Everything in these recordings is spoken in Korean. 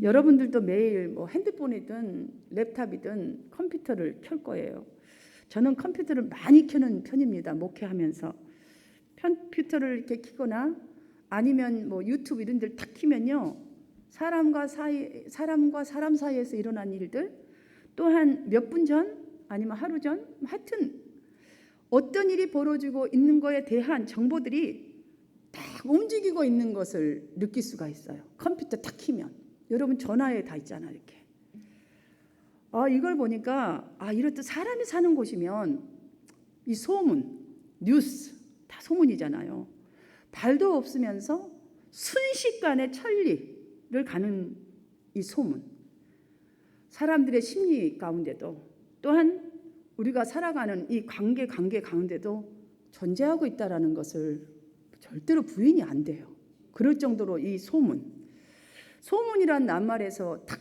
여러분들도 매일 뭐 핸드폰이든 랩탑이든 컴퓨터를 켤 거예요. 저는 컴퓨터를 많이 켜는 편입니다. 목회하면서 컴퓨터를 이렇게 켜거나 아니면 뭐 유튜브 이런 데를 탁 켜면요, 사람과 사람 사이에서 일어난 일들, 또한 몇 분 전 아니면 하루 전, 하여튼 어떤 일이 벌어지고 있는 거에 대한 정보들이 딱 움직이고 있는 것을 느낄 수가 있어요. 컴퓨터 탁 켜면. 여러분 전화에 다 있잖아요, 이렇게. 이걸 보니까 이렇듯 사람이 사는 곳이면 이 소문, 뉴스 다 소문이잖아요. 발도 없으면서 순식간에 천리를 가는 이 소문, 사람들의 심리 가운데도, 또한 우리가 살아가는 이 관계 가운데도 존재하고 있다는 것을 절대로 부인이 안 돼요. 그럴 정도로 이 소문이란 낱말에서 딱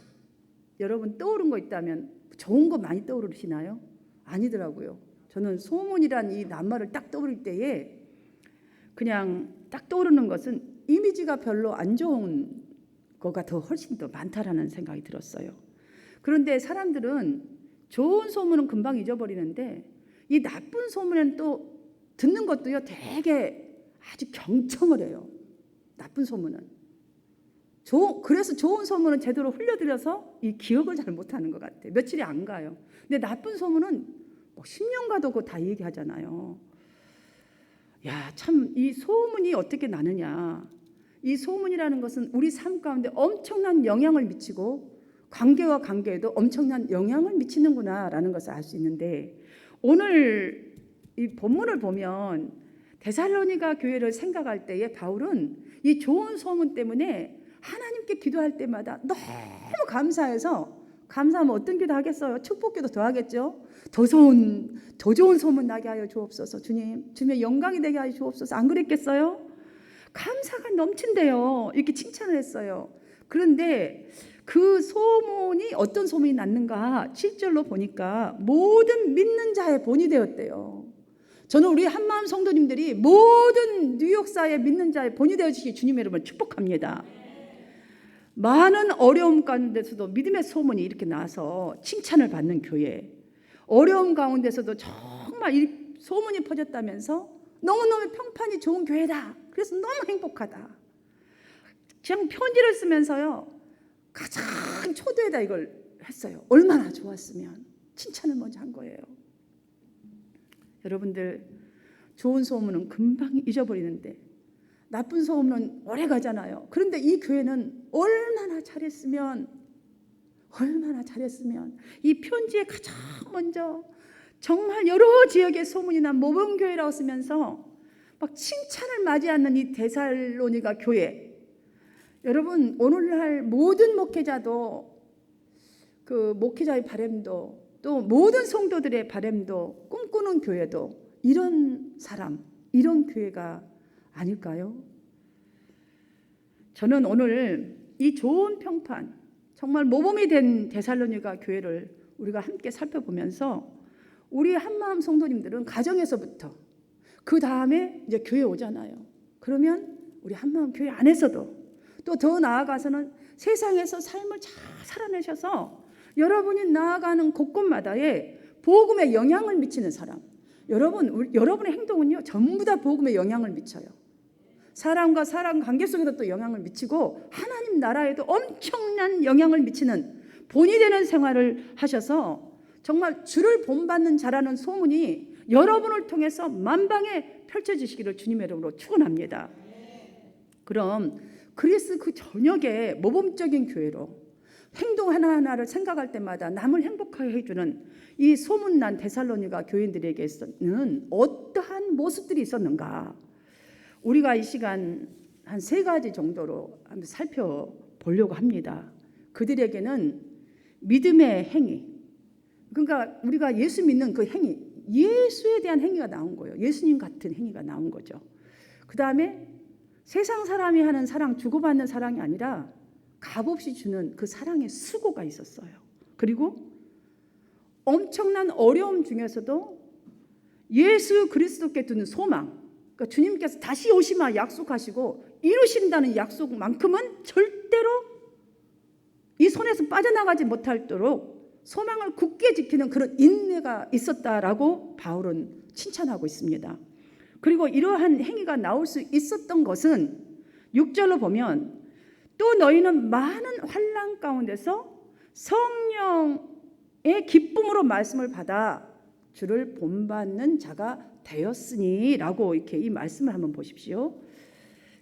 여러분 떠오른 거 있다면 좋은 거 많이 떠오르시나요? 아니더라고요. 저는 소문이란 이 낱말을 딱 떠오를 때에 그냥 딱 떠오르는 것은 이미지가 별로 안 좋은 거가 더 훨씬 더 많다라는 생각이 들었어요. 그런데 사람들은 좋은 소문은 금방 잊어버리는데 이 나쁜 소문은 또 듣는 것도요 되게 아주 경청을 해요. 나쁜 소문은. 그래서 좋은 소문은 제대로 흘려들여서 이 기억을 잘 못하는 것 같아요. 며칠이 안 가요. 근데 나쁜 소문은 뭐 10년 가도 그거 다 얘기하잖아요. 야, 참 이 소문이 어떻게 나느냐. 이 소문이라는 것은 우리 삶 가운데 엄청난 영향을 미치고 관계와 관계에도 엄청난 영향을 미치는구나라는 것을 알 수 있는데, 오늘 이 본문을 보면 데살로니가 교회를 생각할 때에 바울은 이 좋은 소문 때문에 하나님께 기도할 때마다 너무 감사하면 어떤 기도 하겠어요? 축복기도 더 하겠죠. 더 좋은 소문 나게 하여 주옵소서. 주님의 영광이 되게 하여 주옵소서. 안 그랬겠어요? 감사가 넘친대요. 이렇게 칭찬을 했어요. 그런데 그 소문이 어떤 소문이 났는가 7절로 보니까 모든 믿는 자의 본이 되었대요. 저는 우리 한마음 성도님들이 모든 뉴욕사의 믿는 자의 본이 되어주시기 주님의 이름으로 축복합니다. 많은 어려움 가운데서도 믿음의 소문이 이렇게 나서 칭찬을 받는 교회, 어려움 가운데서도 정말 이 소문이 퍼졌다면서 너무너무 평판이 좋은 교회다, 그래서 너무 행복하다, 그냥 편지를 쓰면서요 가장 초대에다 이걸 했어요. 얼마나 좋았으면. 칭찬을 먼저 한 거예요. 여러분들, 좋은 소문은 금방 잊어버리는데 나쁜 소문은 오래 가잖아요. 그런데 이 교회는 얼마나 잘했으면 이 편지에 가장 먼저 정말 여러 지역의 소문이 난 모범교회라고 쓰면서 막 칭찬을 맞이하는 이 데살로니가 교회. 여러분, 오늘날 모든 목회자도, 그 목회자의 바람도, 또 모든 성도들의 바람도, 꿈꾸는 교회도 이런 사람, 이런 교회가 아닐까요? 저는 오늘 이 좋은 평판, 정말 모범이 된 데살로니가 교회를 우리가 함께 살펴보면서 우리 한마음 성도님들은 가정에서부터, 그 다음에 이제 교회 오잖아요. 그러면 우리 한마음 교회 안에서도, 또 더 나아가서는 세상에서 삶을 잘 살아내셔서 여러분이 나아가는 곳곳마다에 복음에 영향을 미치는 사람. 여러분의 행동은요 전부 다 복음에 영향을 미쳐요. 사람과 사람 관계 속에도 또 영향을 미치고 하나님 나라에도 엄청난 영향을 미치는 본이 되는 생활을 하셔서 정말 주를 본받는 자라는 소문이 여러분을 통해서 만방에 펼쳐지시기를 주님의 이름으로 축원합니다. 그럼 그리스 그 전역의 모범적인 교회로 행동 하나하나를 생각할 때마다 남을 행복하게 해주는 이 소문난 데살로니가 교인들에게는 어떠한 모습들이 있었는가, 우리가 이 시간 한 3가지 정도로 한번 살펴보려고 합니다. 그들에게는 믿음의 행위, 그러니까 우리가 예수 믿는 그 행위, 예수에 대한 행위가 나온 거예요. 예수님 같은 행위가 나온 거죠. 그 다음에 세상 사람이 하는 사랑, 주고받는 사랑이 아니라 값없이 주는 그 사랑의 수고가 있었어요. 그리고 엄청난 어려움 중에서도 예수 그리스도께 두는 소망, 그러니까 주님께서 다시 오시마 약속하시고 이루신다는 약속만큼은 절대로 손에서 빠져나가지 못하도록 소망을 굳게 지키는 그런 인내가 있었다라고 바울은 칭찬하고 있습니다. 그리고 이러한 행위가 나올 수 있었던 것은 6절로 보면 또 너희는 많은 환난 가운데서 성령의 기쁨으로 말씀을 받아 주를 본받는 자가 되었으니 라고 이렇게 이 말씀을 한번 보십시오.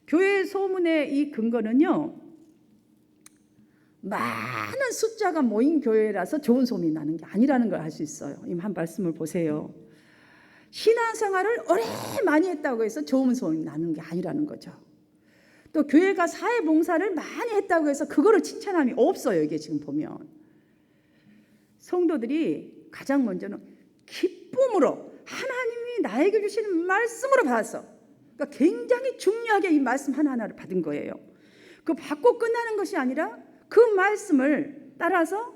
교회 소문의 이 근거는요, 많은 숫자가 모인 교회라서 좋은 소문이 나는 게 아니라는 걸 알 수 있어요. 이 한 말씀을 보세요. 신앙생활을 오래 많이 했다고 해서 좋은 소문이 나는 게 아니라는 거죠. 또 교회가 사회봉사를 많이 했다고 해서 그거를 칭찬함이 없어요. 이게 지금 보면 성도들이 가장 먼저는 기쁨으로 하나님이 나에게 주시는 말씀으로 받았어. 그러니까 굉장히 중요하게 이 말씀 하나하나를 받은 거예요. 그 받고 끝나는 것이 아니라 그 말씀을 따라서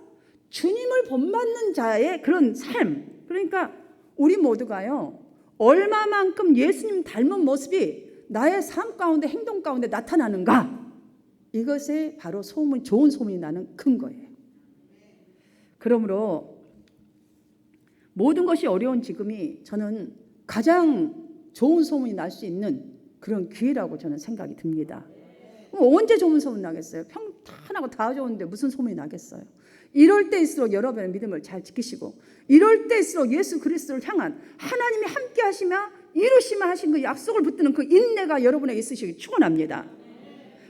주님을 본받는 자의 그런 삶. 그러니까 우리 모두가요, 얼마만큼 예수님 닮은 모습이 나의 삶 가운데 행동 가운데 나타나는가, 이것에 바로 소문, 좋은 소문이 나는 큰 거예요. 그러므로 모든 것이 어려운 지금이 저는 가장 좋은 소문이 날 수 있는 그런 기회라고 저는 생각이 듭니다. 언제 좋은 소문 나겠어요? 평탄하고 다 좋은데 무슨 소문이 나겠어요? 이럴 때일수록 여러분의 믿음을 잘 지키시고, 이럴 때일수록 예수 그리스도를 향한 하나님이 함께 하시며 이루시마 하신 그 약속을 붙드는 그 인내가 여러분에게 있으시길 축원합니다.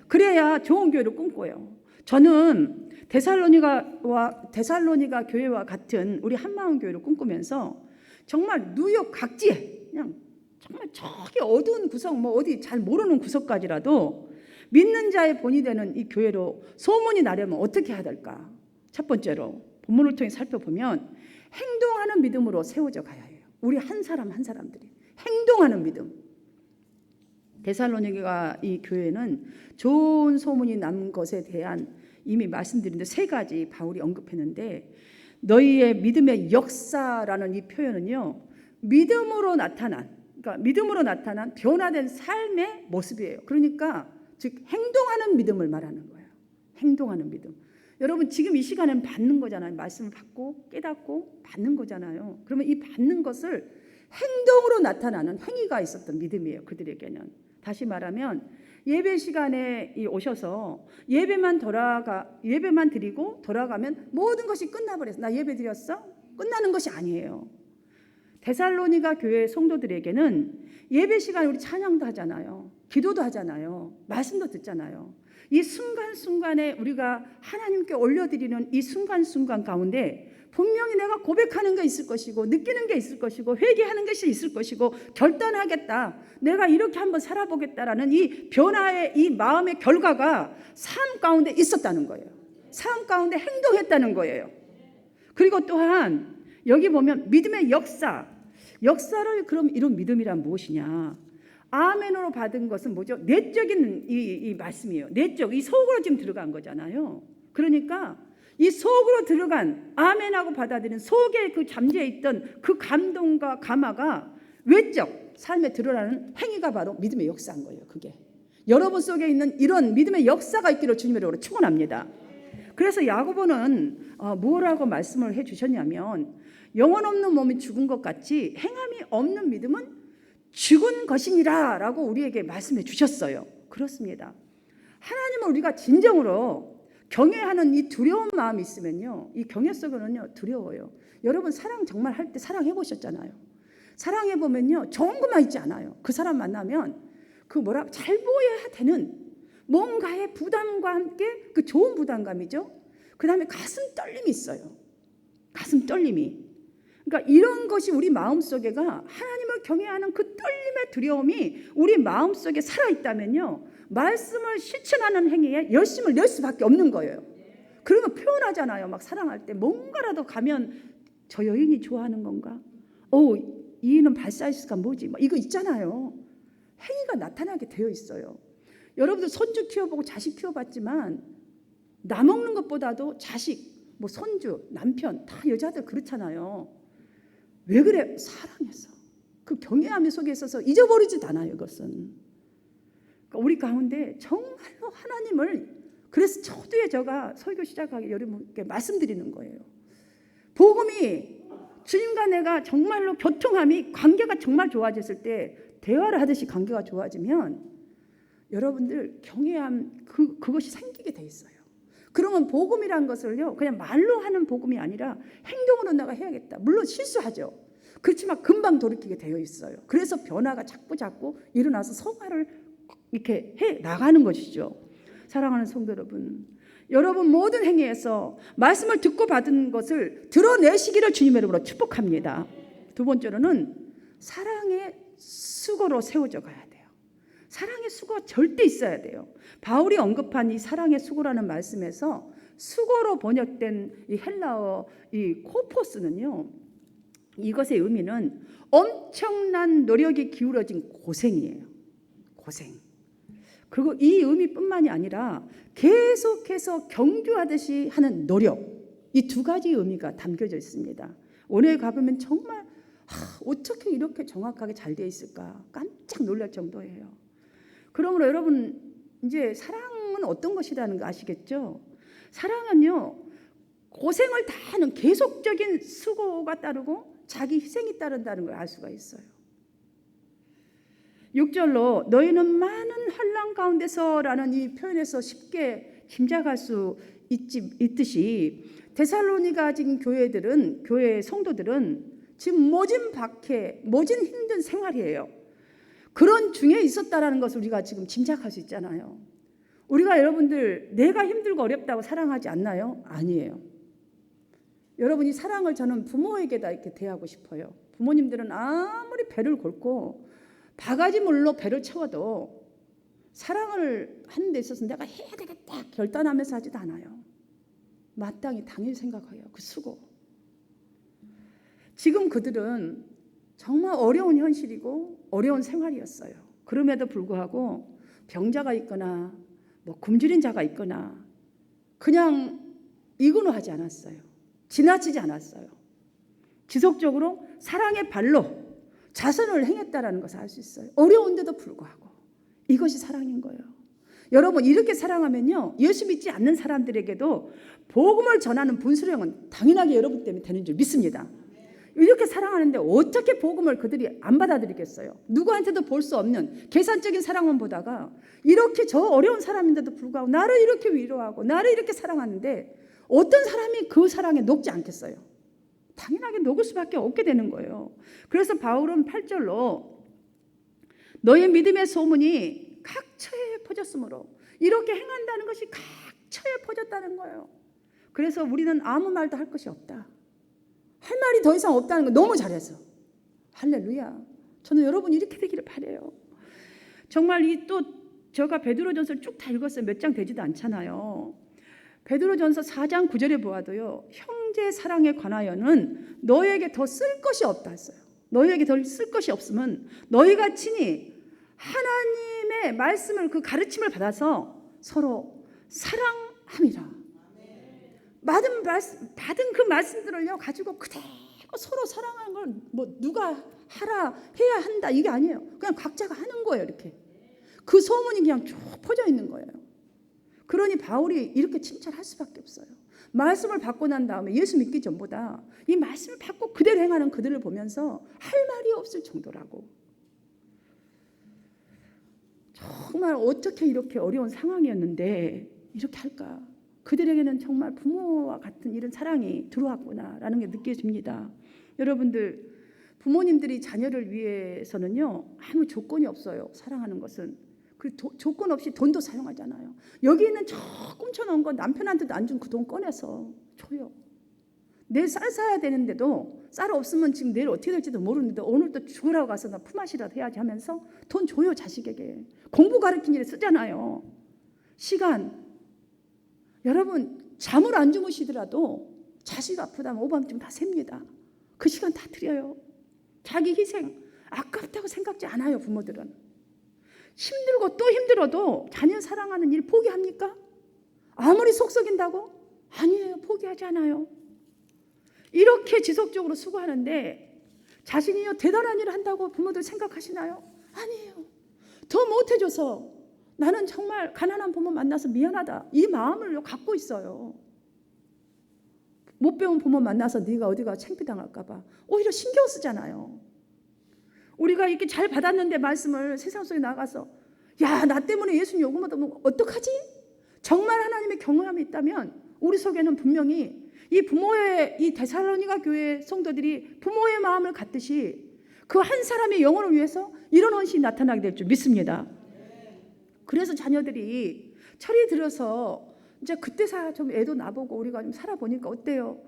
그래야 좋은 교회를 꿈꿔요. 저는 데살로니가 교회와 같은 우리 한마음 교회를 꿈꾸면서 정말 뉴욕 각지에 그냥 정말 저기 어두운 구석, 뭐 어디 잘 모르는 구석까지라도 믿는 자의 본이 되는 이 교회로 소문이 나려면 어떻게 해야 될까? 첫 번째로 본문을 통해 살펴보면 행동하는 믿음으로 세워져 가야 해요. 우리 한 사람 한 사람들이 행동하는 믿음. 데살로니가 이 교회는 좋은 소문이 난 것에 대한 이미 말씀드린 세 가지 바울이 언급했는데, 너희의 믿음의 역사라는 이 표현은요, 믿음으로 나타난, 그러니까 믿음으로 나타난 변화된 삶의 모습이에요. 그러니까 즉 행동하는 믿음을 말하는 거예요. 행동하는 믿음. 여러분 지금 이 시간에는 받는 거잖아요. 말씀을 받고 깨닫고 받는 거잖아요. 그러면 이 받는 것을 행동으로 나타나는 행위가 있었던 믿음이에요. 그들에게는. 다시 말하면 예배 시간에 오셔서 예배만 드리고 돌아가면 모든 것이 끝나버렸어. 나 예배 드렸어? 끝나는 것이 아니에요. 데살로니가 교회 성도들에게는 예배 시간에 우리 찬양도 하잖아요. 기도도 하잖아요. 말씀도 듣잖아요. 이 순간순간에 우리가 하나님께 올려드리는 이 순간순간 가운데 분명히 내가 고백하는 게 있을 것이고, 느끼는 게 있을 것이고, 회개하는 것이 있을 것이고, 결단하겠다, 내가 이렇게 한번 살아보겠다라는 이 변화의 이 마음의 결과가 삶 가운데 있었다는 거예요. 삶 가운데 행동했다는 거예요. 그리고 또한 여기 보면 믿음의 역사를 그럼 이런 믿음이란 무엇이냐? 아멘으로 받은 것은 뭐죠? 내적인 이 말씀이에요. 내적, 이 속으로 지금 들어간 거잖아요. 그러니까 이 속으로 들어간 아멘하고 받아들이는 속에 그 잠재해 있던 그 감동과 감화가 외적 삶에 드러나는 행위가 바로 믿음의 역사인 거예요. 그게 여러분 속에 있는 이런 믿음의 역사가 있기를 주님의 이름으로 축원합니다. 그래서 야고보는 뭐라고 말씀을 해주셨냐면, 영혼 없는 몸이 죽은 것 같이 행함이 없는 믿음은 죽은 것이니라 라고 우리에게 말씀해 주셨어요. 그렇습니다. 하나님을 우리가 진정으로 경외하는 이 두려운 마음이 있으면요, 이 경외 속에는요 두려워요. 여러분 사랑 정말 할 때 사랑해 보셨잖아요. 사랑해 보면요 좋은 것만 있지 않아요. 그 사람 만나면 그 잘 보여야 되는 뭔가의 부담과 함께 그 좋은 부담감이죠. 그 다음에 가슴 떨림이 있어요. 가슴 떨림이. 그러니까 이런 것이 우리 마음속에가 하나님을 경외하는 그 떨림의 두려움이 우리 마음속에 살아있다면요, 말씀을 실천하는 행위에 열심을 낼 수밖에 없는 거예요. 그러면 표현하잖아요. 막 사랑할 때 뭔가라도 가면 저 여인이 좋아하는 건가? 이 애는 발사이스가 뭐지? 막 이거 있잖아요. 행위가 나타나게 되어 있어요. 여러분들 손주 키워보고 자식 키워봤지만 나 먹는 것보다도 자식, 뭐 손주, 남편 다 여자들 그렇잖아요. 왜 그래? 사랑해서. 그 경외함 속에 있어서 잊어버리지도 않아요. 이것은. 그러니까 우리 가운데 정말로 하나님을 그래서 초두에 제가 설교 시작하기 여러분께 말씀드리는 거예요. 복음이 주님과 내가 정말로 교통함이 관계가 정말 좋아졌을 때 대화를 하듯이 관계가 좋아지면 여러분들 경외함 그것이 생기게 돼 있어요. 그러면 복음이란 것을요 그냥 말로 하는 복음이 아니라 행동으로 내가 해야겠다. 물론 실수하죠. 그렇지만 금방 돌이키게 되어 있어요. 그래서 변화가 자꾸 일어나서 성화를 이렇게 해 나가는 것이죠. 사랑하는 성도 여러분, 여러분 모든 행위에서 말씀을 듣고 받은 것을 드러내시기를 주님의 이름으로 축복합니다. 두 번째로는 사랑의 수고로 세워져 가야 돼요. 사랑의 수고가 절대 있어야 돼요. 바울이 언급한 이 사랑의 수고라는 말씀에서 수고로 번역된 이 헬라어 이 코포스는요, 이것의 의미는 엄청난 노력이 기울어진 고생이에요. 고생. 그리고 이 의미뿐만이 아니라 계속해서 경주하듯이 하는 노력, 이 두 가지 의미가 담겨져 있습니다. 원어에 가보면 정말 어떻게 이렇게 정확하게 잘 되어 있을까 깜짝 놀랄 정도예요. 그러므로 여러분 이제 사랑은 어떤 것이라는 거 아시겠죠? 사랑은요 고생을 다 하는 계속적인 수고가 따르고 자기 희생이 따른다는 걸 알 수가 있어요. 6절로 너희는 많은 환난 가운데서라는 이 표현에서 쉽게 짐작할 수 있듯이 데살로니가 지금 교회 성도들은 지금 모진 박해, 모진 힘든 생활이에요. 그런 중에 있었다라는 것을 우리가 지금 짐작할 수 있잖아요. 우리가 여러분들 내가 힘들고 어렵다고 사랑하지 않나요? 아니에요. 여러분이 사랑을 저는 부모에게다 이렇게 대하고 싶어요. 부모님들은 아무리 배를 골고 바가지물로 배를 채워도 사랑을 하는 데 있어서 내가 해야 되겠다 결단하면서 하지도 않아요. 마땅히 당연히 생각해요. 그 수고. 지금 그들은 정말 어려운 현실이고 어려운 생활이었어요. 그럼에도 불구하고 병자가 있거나 뭐 굶주린 자가 있거나 그냥 이근호하지 않았어요. 지나치지 않았어요. 지속적으로 사랑의 발로 자선을 행했다라는 것을 알 수 있어요. 어려운데도 불구하고 이것이 사랑인 거예요. 여러분 이렇게 사랑하면요 예수 믿지 않는 사람들에게도 복음을 전하는 분수령은 당연하게 여러분 때문에 되는 줄 믿습니다. 이렇게 사랑하는데 어떻게 복음을 그들이 안 받아들이겠어요? 누구한테도 볼 수 없는 계산적인 사랑만 보다가 이렇게 저 어려운 사람인데도 불구하고 나를 이렇게 위로하고 나를 이렇게 사랑하는데 어떤 사람이 그 사랑에 녹지 않겠어요? 당연하게 녹을 수밖에 없게 되는 거예요. 그래서 바울은 8절로 너의 믿음의 소문이 각처에 퍼졌으므로 이렇게 행한다는 것이 각처에 퍼졌다는 거예요. 그래서 우리는 아무 말도 할 것이 없다. 할 말이 더 이상 없다는 거 너무 잘해서 할렐루야. 저는 여러분이 이렇게 되기를 바라요. 정말 이 또 제가 베드로전서를 쭉 다 읽었어요. 몇 장 되지도 않잖아요. 베드로전서 4장 9절에 보아도요. 형제 사랑에 관하여는 너희에게 더 쓸 것이 없다 했어요. 너희에게 더 쓸 것이 없으면 너희가 친히 하나님의 말씀을 그 가르침을 받아서 서로 사랑함이라. 받은 그 말씀들을요 가지고 그대로 서로 사랑하는 걸 뭐 누가 하라 해야 한다 이게 아니에요. 그냥 각자가 하는 거예요. 이렇게 그 소문이 그냥 쭉 퍼져 있는 거예요. 그러니 바울이 이렇게 칭찬할 수밖에 없어요. 말씀을 받고 난 다음에 예수 믿기 전보다 이 말씀을 받고 그대로 행하는 그들을 보면서 할 말이 없을 정도라고. 정말 어떻게 이렇게 어려운 상황이었는데 이렇게 할까? 그들에게는 정말 부모와 같은 이런 사랑이 들어왔구나라는 게 느껴집니다. 여러분들 부모님들이 자녀를 위해서는요 아무 조건이 없어요. 사랑하는 것은. 그 조건 없이 돈도 사용하잖아요. 여기 있는 저 훔쳐놓은 거 남편한테도 안 준 그 돈 꺼내서 줘요. 내일 쌀 사야 되는데도 쌀 없으면 지금 내일 어떻게 될지도 모르는데 오늘도 죽으라고 가서 나 품앗이라도 해야지 하면서 돈 줘요. 자식에게. 공부 가르친 일에 쓰잖아요. 시간. 여러분 잠을 안 주무시더라도 자식 아프다면 오밤쯤 다 셉니다. 그 시간 다 드려요. 자기 희생 아깝다고 생각지 않아요. 부모들은. 힘들고 또 힘들어도 자녀 사랑하는 일 포기합니까? 아무리 속 썩인다고? 아니에요. 포기하지 않아요. 이렇게 지속적으로 수고하는데 자신이요 대단한 일을 한다고 부모들 생각하시나요? 아니에요. 더 못해줘서 나는 정말 가난한 부모 만나서 미안하다. 이 마음을 갖고 있어요. 못 배운 부모 만나서 네가 어디가 창피당할까 봐 오히려 신경 쓰잖아요. 우리가 이렇게 잘 받았는데 말씀을 세상 속에 나가서 야, 나 때문에 예수님 요금 얻으면 어떡하지? 정말 하나님의 경험이 있다면 우리 속에는 분명히 이 부모의 이 데살로니가 교회 성도들이 부모의 마음을 갖듯이 그 한 사람의 영혼을 위해서 이런 헌신이 나타나게 될 줄 믿습니다. 그래서 자녀들이 철이 들어서 이제 그때 좀 애도 나보고 우리가 좀 살아보니까 어때요?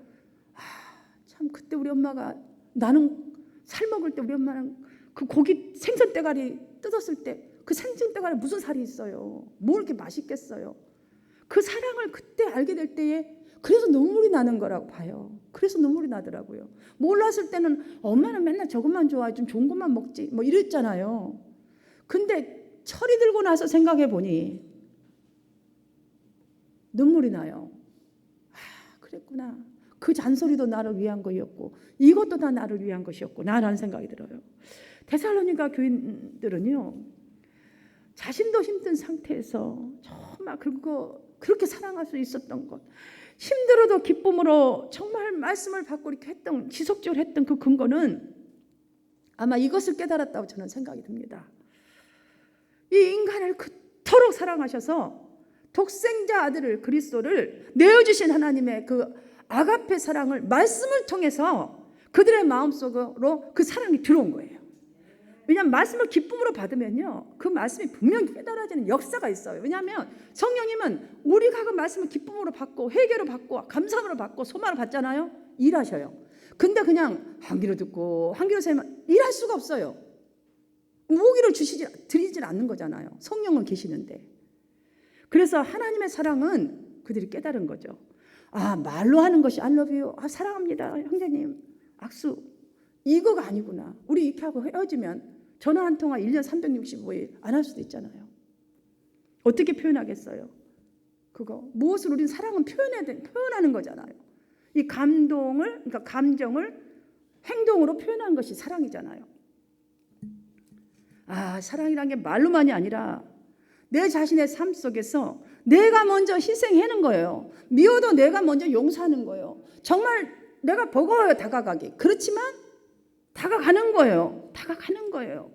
참 그때 우리 엄마가 나는 살 먹을 때 우리 엄마는 그 고기 생선 대가리 뜯었을 때 그 생선 대가리 무슨 살이 있어요? 뭘 이렇게 맛있겠어요? 그 사랑을 그때 알게 될 때에 그래서 눈물이 나는 거라고 봐요. 그래서 눈물이 나더라고요. 몰랐을 때는 엄마는 맨날 저것만 좋아해, 좀 좋은 것만 먹지 뭐 이랬잖아요. 근데 철이 들고 나서 생각해 보니 눈물이 나요. 그랬구나. 그 잔소리도 나를 위한 거였고 이것도 다 나를 위한 것이었구나라는 생각이 들어요. 데살로니가 교인들은요, 자신도 힘든 상태에서 정말 그렇게 사랑할 수 있었던 것, 힘들어도 기쁨으로 정말 말씀을 받고 이렇게 했던, 지속적으로 했던 그 근거는 아마 이것을 깨달았다고 저는 생각이 듭니다. 이 인간을 그토록 사랑하셔서 독생자 아들을, 그리스도를 내어주신 하나님의 그 아가페 사랑을 말씀을 통해서 그들의 마음속으로 그 사랑이 들어온 거예요. 왜냐하면 말씀을 기쁨으로 받으면요, 그 말씀이 분명히 깨달아지는 역사가 있어요. 왜냐하면 성령님은 우리가 그 말씀을 기쁨으로 받고 회개로 받고 감사함으로 받고 소망으로 받잖아요. 일하셔요. 근데 그냥 한 귀로 듣고 한 귀로 세면 일할 수가 없어요. 무기를 드리질 않는 거잖아요. 성령은 계시는데. 그래서 하나님의 사랑은 그들이 깨달은 거죠. 아, 말로 하는 것이 I love you, 아, 사랑합니다 형제님, 악수, 이거가 아니구나. 우리 이렇게 하고 헤어지면 전화 한 통화 1년 365일 안 할 수도 있잖아요. 어떻게 표현하겠어요? 그거 무엇을 우리는 사랑은 표현하는 거잖아요. 이 감동을, 그러니까 감정을 행동으로 표현하는 것이 사랑이잖아요. 아, 사랑이란 게 말로만이 아니라 내 자신의 삶 속에서 내가 먼저 희생하는 거예요. 미워도 내가 먼저 용서하는 거예요. 정말 내가 버거워요, 다가가기. 그렇지만 다가가는 거예요. 다가가는 거예요.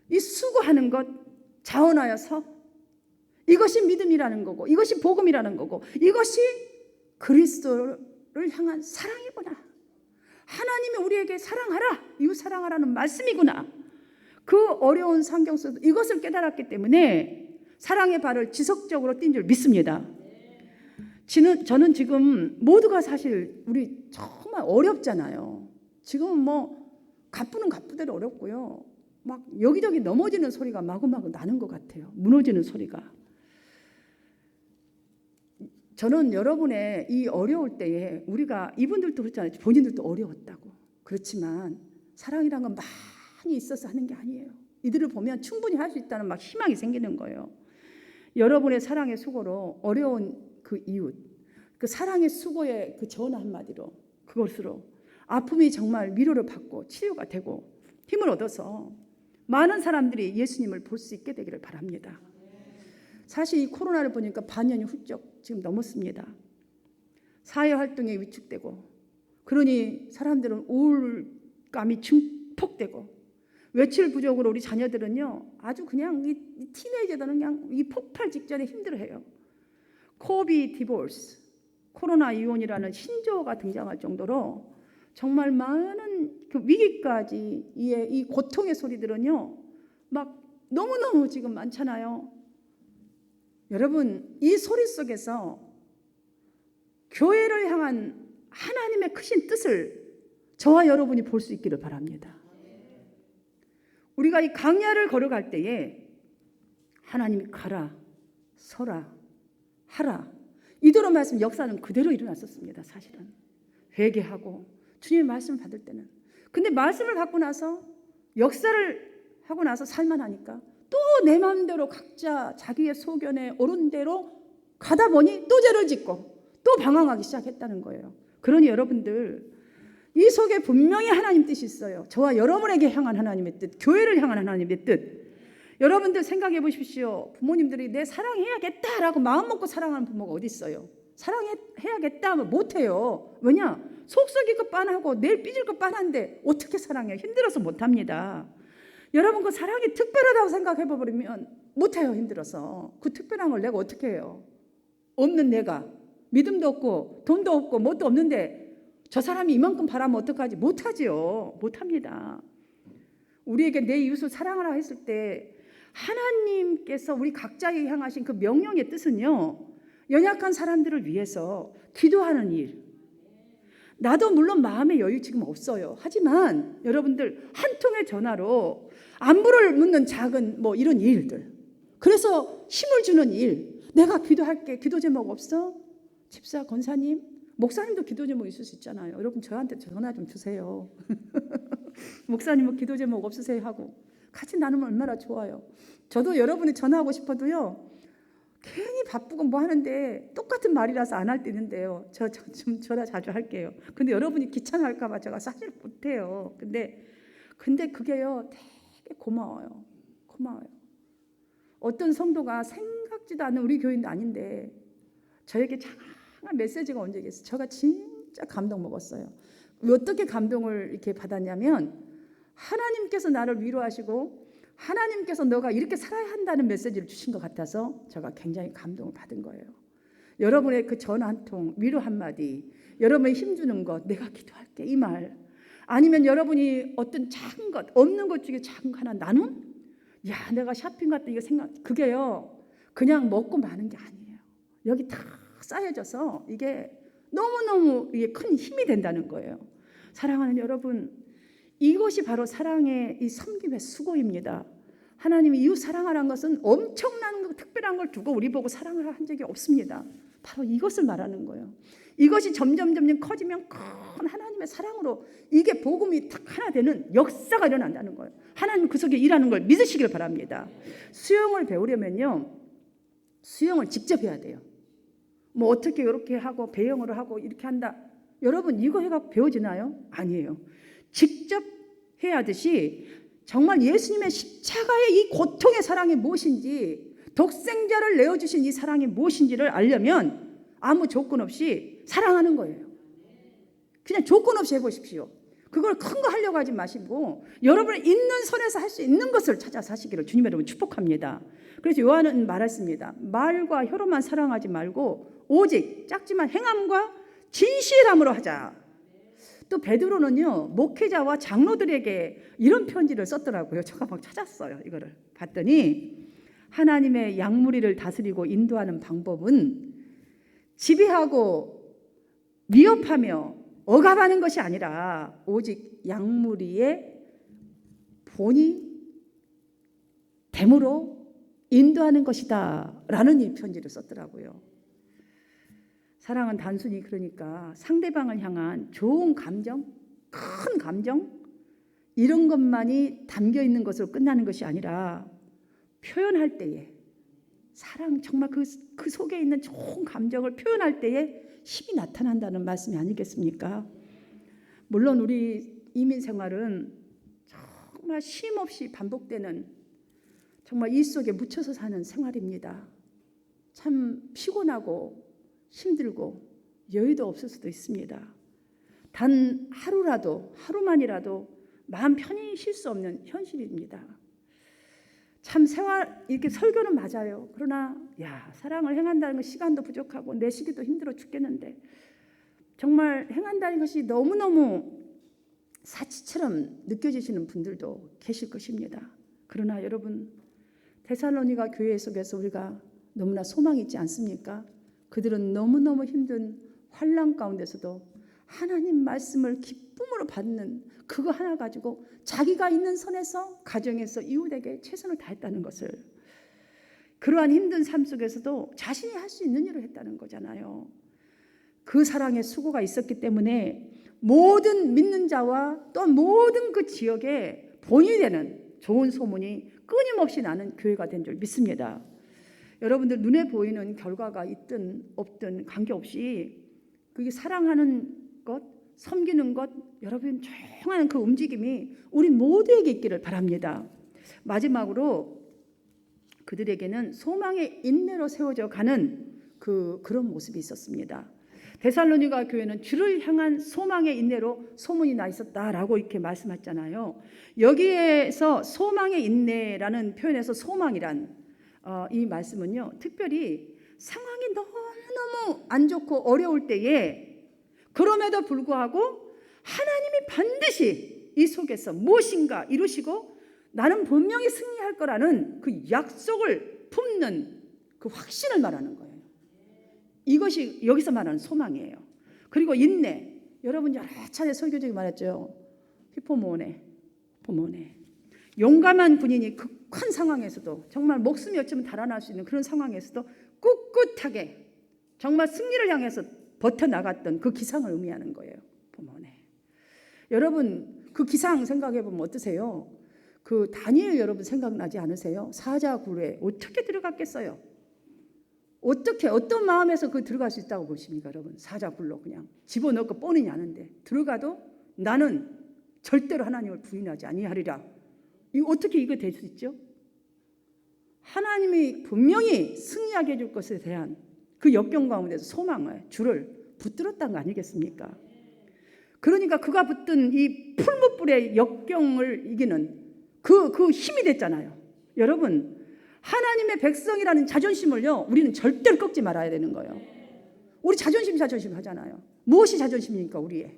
이 수고하는 것, 자원하여서 이것이 믿음이라는 거고, 이것이 복음이라는 거고, 이것이 그리스도를 향한 사랑이구나. 하나님이 우리에게 사랑하라, 이웃 사랑하라는 말씀이구나. 그 어려운 환경 속에서 이것을 깨달았기 때문에 사랑의 발을 지속적으로 띈 줄 믿습니다. 저는 지금 모두가 사실 우리 정말 어렵잖아요. 지금은 뭐 가쁘는 가쁘대로 어렵고요. 막 여기저기 넘어지는 소리가 마구마구 나는 것 같아요. 무너지는 소리가. 저는 여러분의 이 어려울 때에 우리가 이분들도 그렇잖아요. 본인들도 어려웠다고. 그렇지만 사랑이란 건 많이 있어서 하는 게 아니에요. 이들을 보면 충분히 할 수 있다는 막 희망이 생기는 거예요. 여러분의 사랑의 수고로 어려운 그 이웃, 그 사랑의 수고의 그 전화 한마디로 그것으로 아픔이 정말 위로를 받고 치료가 되고 힘을 얻어서 많은 사람들이 예수님을 볼 수 있게 되기를 바랍니다. 사실 이 코로나를 보니까 반년이 훌쩍 지금 넘었습니다. 사회활동에 위축되고 그러니 사람들은 우울감이 증폭되고 외출 부족으로 우리 자녀들은요 아주 그냥 이 티네이저들은 그냥 이 폭발 직전에 힘들어해요. 코비 디보스, 코로나 이혼이라는 신조어가 등장할 정도로 정말 많은 그 위기까지 이 고통의 소리들은요 막 너무너무 지금 많잖아요. 여러분 이 소리 속에서 교회를 향한 하나님의 크신 뜻을 저와 여러분이 볼 수 있기를 바랍니다. 우리가 이 강야를 걸어갈 때에 하나님이 가라, 서라, 하라 이대로 말씀 역사는 그대로 일어났었습니다. 사실은 회개하고 주님의 말씀을 받을 때는. 근데 말씀을 받고 나서 역사를 하고 나서 살만하니까 또 내 마음대로 각자 자기의 소견에 옳은 대로 가다 보니 또 죄를 짓고 또 방황하기 시작했다는 거예요. 그러니 여러분들 이 속에 분명히 하나님 뜻이 있어요. 저와 여러분에게 향한 하나님의 뜻, 교회를 향한 하나님의 뜻. 여러분들 생각해 보십시오. 부모님들이 내 사랑해야겠다라고 마음 먹고 사랑하는 부모가 어디 있어요? 사랑해야겠다 하면 못해요. 왜냐? 속썩일 것 빤하고 내일 삐질 것 빤한데 어떻게 사랑해요? 힘들어서 못합니다. 여러분 그 사랑이 특별하다고 생각해 버리면 못해요. 힘들어서. 그 특별한 걸 내가 어떻게 해요? 없는 내가 믿음도 없고 돈도 없고 뭣도 없는데 저 사람이 이만큼 바라면 어떡하지? 못하지요. 못합니다. 우리에게 내 이웃을 사랑하라 했을 때 하나님께서 우리 각자에게 향하신 그 명령의 뜻은요, 연약한 사람들을 위해서 기도하는 일. 나도 물론 마음의 여유 지금 없어요. 하지만 여러분들 한 통의 전화로 안부를 묻는 작은 뭐 이런 일들, 그래서 힘을 주는 일. 내가 기도할게. 기도 제목 없어? 집사, 권사님, 목사님도 기도 제목 있을 수 있잖아요. 여러분 저한테 전화 좀 주세요. 목사님 뭐 기도 제목 없으세요? 하고 같이 나누면 얼마나 좋아요. 저도 여러분이 전화하고 싶어도요, 괜히 바쁘고 뭐 하는데 똑같은 말이라서 안 할 때 있는데요. 저 좀 전화 자주 할게요. 근데 여러분이 귀찮아할까 봐 제가 사실 못해요. 근데 그게요 되게 고마워요. 고마워요. 어떤 성도가 생각지도 않은 우리 교인도 아닌데 저에게 장한 메시지가 온 적이 있어요. 제가 진짜 감동 먹었어요. 어떻게 감동을 이렇게 받았냐면, 하나님께서 나를 위로하시고 하나님께서 너가 이렇게 살아야 한다는 메시지를 주신 것 같아서 제가 굉장히 감동을 받은 거예요. 여러분의 그 전화 한 통, 위로 한마디, 여러분의 힘주는 것, 내가 기도할게 이 말, 아니면 여러분이 어떤 작은 것, 없는 것 중에 작은 거 하나 나눔? 야, 내가 쇼핑 갔다 이거 생각, 그게요 그냥 먹고 마는 게 아니에요. 여기 다 쌓여져서 이게 너무너무 이게 큰 힘이 된다는 거예요. 사랑하는 여러분, 이것이 바로 사랑의 이 섬김의 수고입니다. 하나님이 이웃 사랑하라는 것은 엄청난 특별한 걸 두고 우리 보고 사랑을 한 적이 없습니다. 바로 이것을 말하는 거예요. 이것이 점점 커지면 큰 하나님의 사랑으로 이게 복음이 딱 하나 되는 역사가 일어난다는 거예요. 하나님 그 속에 일하는 걸 믿으시길 바랍니다. 수영을 배우려면요, 수영을 직접 해야 돼요. 뭐 어떻게 이렇게 하고 배영어를 하고 이렇게 한다. 여러분 이거 해갖고 배워지나요? 아니에요. 직접 해야 하듯이 정말 예수님의 십자가의 이 고통의 사랑이 무엇인지, 독생자를 내어주신 이 사랑이 무엇인지를 알려면 아무 조건 없이 사랑하는 거예요. 그냥 조건 없이 해보십시오. 그걸 큰 거 하려고 하지 마시고 여러분이 있는 선에서 할 수 있는 것을 찾아서 하시기를 주님 여러분 축복합니다. 그래서 요한은 말했습니다. 말과 혀로만 사랑하지 말고 오직 작지만 행함과 진실함으로 하자. 또 베드로는요, 목회자와 장로들에게 이런 편지를 썼더라고요. 제가 막 찾았어요. 이거를 봤더니 하나님의 양무리를 다스리고 인도하는 방법은 지배하고 위협하며 억압하는 것이 아니라 오직 양무리의 본이 됨으로 인도하는 것이다 라는 이 편지를 썼더라고요. 사랑은 단순히 그러니까 상대방을 향한 좋은 감정, 큰 감정 이런 것만이 담겨 있는 것으로 끝나는 것이 아니라 표현할 때에 사랑, 정말 그 속에 있는 좋은 감정을 표현할 때에 힘이 나타난다는 말씀이 아니겠습니까? 물론 우리 이민 생활은 정말 쉼 없이 반복되는, 정말 이 속에 묻혀서 사는 생활입니다. 참 피곤하고 힘들고 여유도 없을 수도 있습니다. 단 하루만이라도 마음 편히 쉴 수 없는 현실입니다. 참 생활 이렇게 설교는 맞아요. 그러나 사랑을 행한다는 건 시간도 부족하고 내쉬기도 힘들어 죽겠는데 정말 행한다는 것이 너무너무 사치처럼 느껴지시는 분들도 계실 것입니다. 그러나 여러분, 데살로니가 교회 속에서 우리가 너무나 소망이 있지 않습니까? 그들은 너무너무 힘든 환난 가운데서도 하나님 말씀을 기쁨으로 받는 그거 하나 가지고 자기가 있는 선에서 가정에서 이웃에게 최선을 다했다는 것을, 그러한 힘든 삶 속에서도 자신이 할 수 있는 일을 했다는 거잖아요. 그 사랑의 수고가 있었기 때문에 모든 믿는 자와 또 모든 그 지역에 본이 되는 좋은 소문이 끊임없이 나는 교회가 된 줄 믿습니다. 여러분들 눈에 보이는 결과가 있든 없든 관계없이 그게 사랑하는 것, 섬기는 것, 여러분 조용한 그 움직임이 우리 모두에게 있기를 바랍니다. 마지막으로 그들에게는 소망의 인내로 세워져 가는 그런 모습이 있었습니다. 데살로니가 교회는 주를 향한 소망의 인내로 소문이 나 있었다라고 이렇게 말씀했잖아요. 여기에서 소망의 인내라는 표현에서 소망이란 이 말씀은요, 특별히 상황이 너무너무 안 좋고 어려울 때에 그럼에도 불구하고 하나님이 반드시 이 속에서 무엇인가 이루시고 나는 분명히 승리할 거라는 그 약속을 품는 그 확신을 말하는 거예요. 이것이 여기서 말하는 소망이에요. 그리고 인내. 여러분 여러 차례 설교 중에 말했죠. 히포모네. 용감한 군인이 극한 상황에서도 정말 목숨이 어쩌면 달아날 수 있는 그런 상황에서도 꿋꿋하게 정말 승리를 향해서 버텨나갔던 그 기상을 의미하는 거예요. 포모네. 여러분 그 기상 생각해 보면 어떠세요? 그 다니엘 여러분 생각나지 않으세요? 사자굴에 어떻게 들어갔겠어요? 어떻게 어떤 마음에서 그 들어갈 수 있다고 보십니까, 여러분? 사자굴로 그냥 집어넣고 뻔히 아는데 들어가도 나는 절대로 하나님을 부인하지 아니하리라. 이거 어떻게 이거 될 수 있죠? 하나님이 분명히 승리하게 해줄 것에 대한 그 역경 가운데서 소망을 줄을 붙들었다는 거 아니겠습니까? 그러니까 그가 붙든 이 풀무불의 역경을 이기는 그 힘이 됐잖아요. 여러분 하나님의 백성이라는 자존심을요 우리는 절대로 꺾지 말아야 되는 거예요. 우리 자존심 하잖아요. 무엇이 자존심입니까? 우리의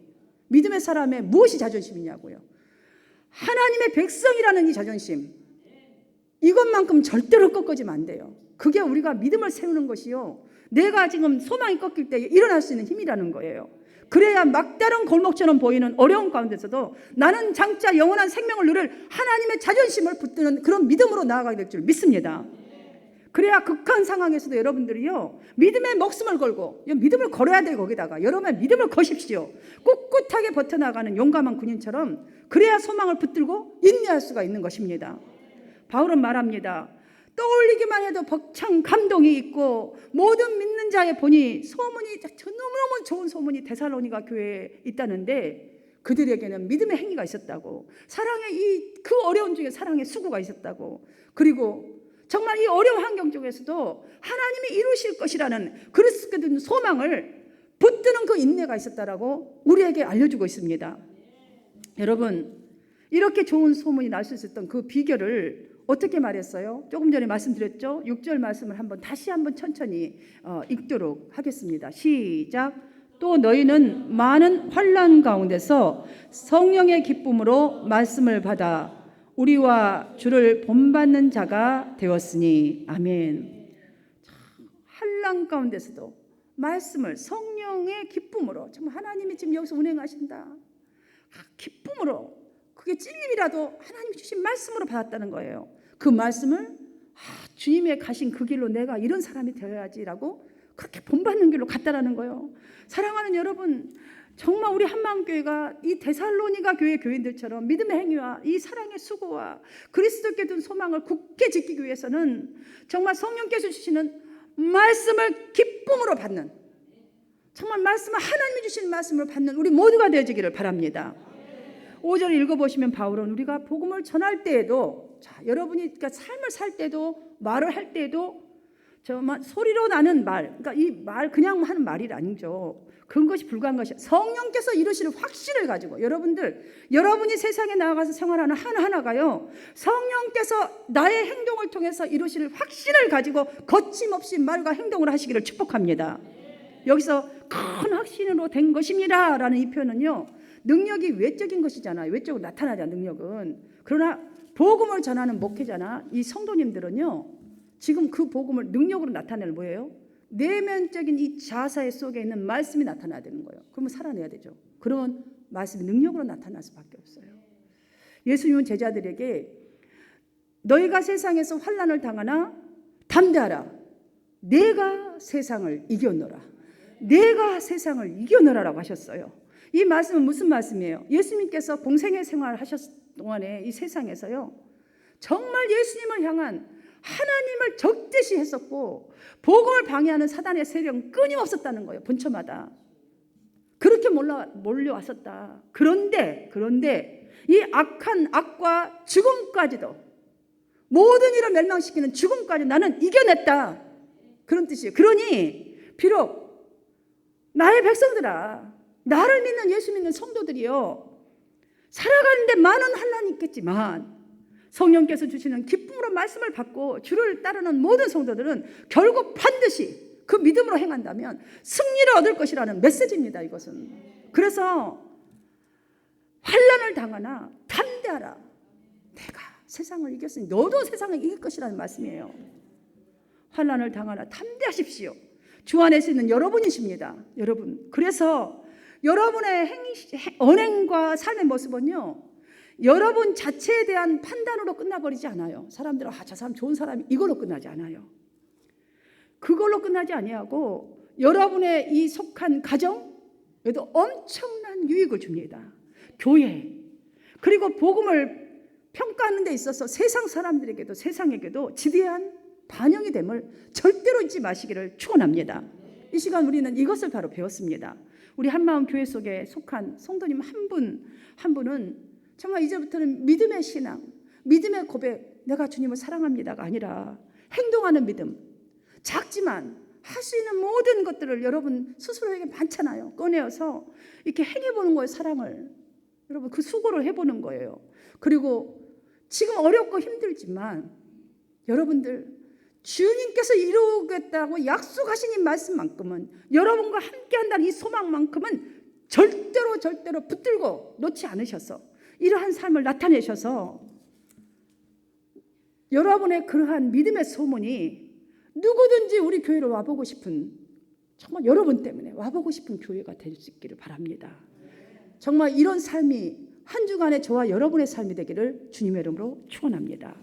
믿음의 사람의 무엇이 자존심이냐고요. 하나님의 백성이라는 이 자존심, 이것만큼 절대로 꺾어지면 안 돼요. 그게 우리가 믿음을 세우는 것이요, 내가 지금 소망이 꺾일 때 일어날 수 있는 힘이라는 거예요. 그래야 막다른 골목처럼 보이는 어려운 가운데서도 나는 장차 영원한 생명을 누릴 하나님의 자존심을 붙드는 그런 믿음으로 나아가게 될 줄 믿습니다. 그래야 극한 상황에서도 여러분들이요 믿음의 목숨을 걸고 믿음을 걸어야 돼요. 거기다가 여러분의 믿음을 거십시오. 꿋꿋하게 버텨나가는 용감한 군인처럼 그래야 소망을 붙들고 인내할 수가 있는 것입니다. 바울은 말합니다. 떠올리기만 해도 벅찬 감동이 있고 모든 믿는 자의 보니 소문이 너무너무 좋은 소문이 데살로니가 교회에 있다는데 그들에게는 믿음의 행위가 있었다고, 사랑의 그 어려운 중에 사랑의 수고가 있었다고, 그리고 정말 이 어려운 환경 중에서도 하나님이 이루실 것이라는 그리스도의 소망을 붙드는 그 인내가 있었다라고 우리에게 알려주고 있습니다. 여러분 이렇게 좋은 소문이 날 수 있었던 그 비결을 어떻게 말했어요? 조금 전에 말씀드렸죠. 6절 말씀을 다시 한번 천천히 읽도록 하겠습니다. 시작. 또 너희는 많은 환난 가운데서 성령의 기쁨으로 말씀을 받아 우리와 주를 본받는 자가 되었으니 아멘. 환난 가운데서도 말씀을 성령의 기쁨으로, 정말 하나님이 지금 여기서 운행하신다, 기쁨으로, 그게 찔림이라도 하나님이 주신 말씀으로 받았다는 거예요. 그 말씀을 주님의 가신 그 길로 내가 이런 사람이 되어야지라고 그렇게 본받는 길로 갔다라는 거예요. 사랑하는 여러분, 정말 우리 한마음교회가 이 데살로니가 교회 교인들처럼 믿음의 행위와 이 사랑의 수고와 그리스도께 둔 소망을 굳게 지키기 위해서는 정말 성령께서 주시는 말씀을 기쁨으로 받는, 정말 말씀을 하나님이 주신 말씀을 받는 우리 모두가 되어지기를 바랍니다. 5절 읽어보시면 바울은 우리가 복음을 전할 때에도, 여러분이 그러니까 삶을 살 때도, 말을 할 때도 정말 소리로 나는 말, 그러니까 이 말 그냥 하는 말이 아니죠. 그런 것이 불가한 것이 성령께서 이루시는 확신을 가지고, 여러분이 세상에 나아가서 생활하는 하나하나가요 성령께서 나의 행동을 통해서 이루실 확신을 가지고 거침없이 말과 행동을 하시기를 축복합니다. 여기서 큰 확신으로 된 것입니다 라는 이 표현은요, 능력이 외적인 것이잖아요. 외적으로 나타나자 능력은. 그러나 복음을 전하는 목회자나 이 성도님들은요 지금 그 복음을 능력으로 나타낼 뭐예요? 내면적인 이 자세 속에 있는 말씀이 나타나야 되는 거예요. 그러면 살아내야 되죠. 그러면 말씀이 능력으로 나타날 수밖에 없어요. 예수님은 제자들에게 너희가 세상에서 환난을 당하나 담대하라. 내가 세상을 이겨노라. 내가 세상을 이겨노라라고 하셨어요. 이 말씀은 무슨 말씀이에요? 예수님께서 공생애 생활을 하셨을 동안에 이 세상에서요 정말 예수님을 향한 하나님을 적대시 했었고 복음을 방해하는 사단의 세력은 끊임없었다는 거예요. 본처마다 그렇게 몰려왔었다. 그런데 이 악한 악과 죽음까지도 모든 일을 멸망시키는 죽음까지 나는 이겨냈다. 그런 뜻이에요. 그러니 비록 나의 백성들아, 나를 믿는 예수 믿는 성도들이요, 살아가는데 많은 환난이 있겠지만 성령께서 주시는 기쁨으로 말씀을 받고 주를 따르는 모든 성도들은 결국 반드시 그 믿음으로 행한다면 승리를 얻을 것이라는 메시지입니다. 이것은. 그래서 환난을 당하나 담대하라. 내가 세상을 이겼으니 너도 세상을 이길 것이라는 말씀이에요. 환난을 당하나 담대하십시오. 주 안에 있는 여러분이십니다. 여러분. 그래서 여러분의 언행과 삶의 모습은요, 여러분 자체에 대한 판단으로 끝나버리지 않아요. 사람들은 저 사람 좋은 사람이 이걸로 끝나지 않아요. 그걸로 끝나지 아니하고 여러분의 이 속한 가정에도 엄청난 유익을 줍니다. 교회, 그리고 복음을 평가하는 데 있어서 세상 사람들에게도 세상에게도 지대한 반영이 됨을 절대로 잊지 마시기를 축원합니다. 이 시간 우리는 이것을 바로 배웠습니다. 우리 한마음 교회 속에 속한 성도님 한 분은 정말 이제부터는 믿음의 신앙, 믿음의 고백, 내가 주님을 사랑합니다가 아니라 행동하는 믿음, 작지만 할 수 있는 모든 것들을 여러분 스스로에게 많잖아요. 꺼내어서 이렇게 행해보는 거예요. 사랑을. 여러분 그 수고를 해보는 거예요. 그리고 지금 어렵고 힘들지만 여러분들 주님께서 이루겠다고 약속하신 이 말씀만큼은, 여러분과 함께한다는 이 소망만큼은 절대로 붙들고 놓지 않으셔서 이러한 삶을 나타내셔서 여러분의 그러한 믿음의 소문이 누구든지 우리 교회로 와보고 싶은, 정말 여러분 때문에 와보고 싶은 교회가 될 수 있기를 바랍니다. 정말 이런 삶이 한 주간의 저와 여러분의 삶이 되기를 주님의 이름으로 축원합니다.